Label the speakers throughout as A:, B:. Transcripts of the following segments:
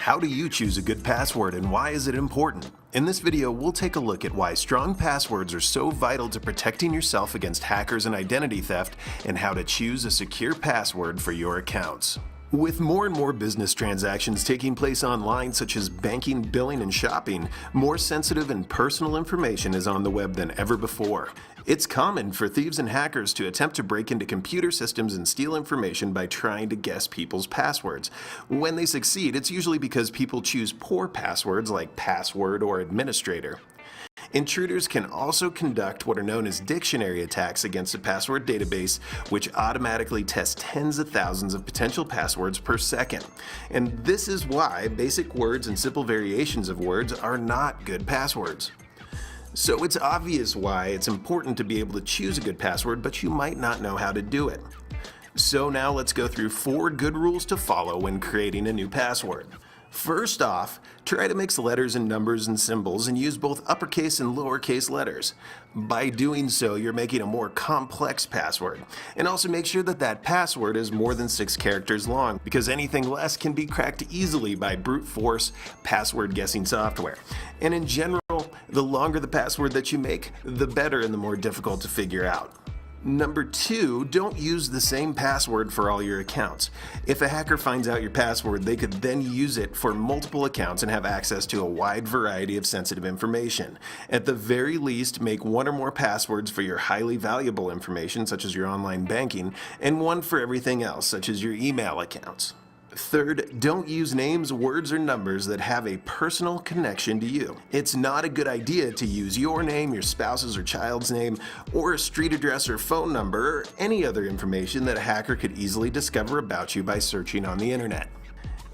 A: How do you choose a good password and why is it important? In this video, we'll take a look at why strong passwords are so vital to protecting yourself against hackers and identity theft, and how to choose a secure password for your accounts. With more and more business transactions taking place online, such as banking, billing, and shopping, more sensitive and personal information is on the web than ever before. It's common for thieves and hackers to attempt to break into computer systems and steal information by trying to guess people's passwords. When they succeed, it's usually because people choose poor passwords like password or administrator. Intruders can also conduct what are known as dictionary attacks against a password database, which automatically tests tens of thousands of potential passwords per second. And this is why basic words and simple variations of words are not good passwords. So it's obvious why it's important to be able to choose a good password, but you might not know how to do it. So now let's go through 4 good rules to follow when creating a new password. First off, try to mix letters and numbers and symbols and use both uppercase and lowercase letters. By doing so, you're making a more complex password. And also make sure that that password is more than 6 characters long, because anything less can be cracked easily by brute force password guessing software. And in general, the longer the password that you make, the better and the more difficult to figure out. Number 2, don't use the same password for all your accounts. If a hacker finds out your password, they could then use it for multiple accounts and have access to a wide variety of sensitive information. At the very least, make 1 or more passwords for your highly valuable information, such as your online banking, and 1 for everything else, such as your email accounts. Third, don't use names, words, or numbers that have a personal connection to you. It's not a good idea to use your name, your spouse's or child's name, or a street address or phone number, or any other information that a hacker could easily discover about you by searching on the internet.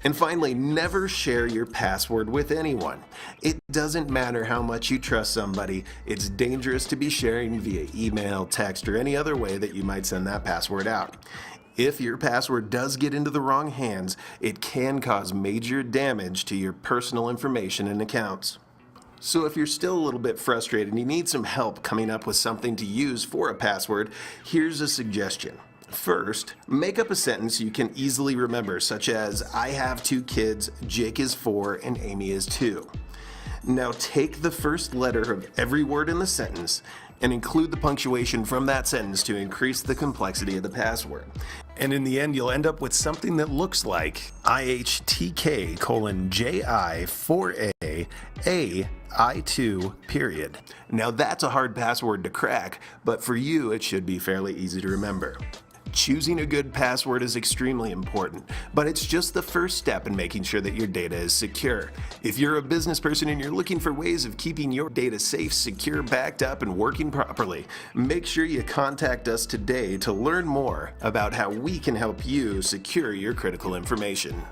A: And finally, never share your password with anyone. It doesn't matter how much you trust somebody, it's dangerous to be sharing via email, text, or any other way that you might send that password out. If your password does get into the wrong hands, it can cause major damage to your personal information and accounts. So if you're still a little bit frustrated and you need some help coming up with something to use for a password, here's a suggestion. First, make up a sentence you can easily remember, such as, I have 2 kids, Jake is 4, and Amy is 2. Now take the first letter of every word in the sentence and include the punctuation from that sentence to increase the complexity of the password. And in the end, you'll end up with something that looks like IHTK:JI4AI2 period. Now that's a hard password to crack, but for you it should be fairly easy to remember. Choosing a good password is extremely important, but it's just the first step in making sure that your data is secure. If you're a business person and you're looking for ways of keeping your data safe, secure, backed up, and working properly, make sure you contact us today to learn more about how we can help you secure your critical information.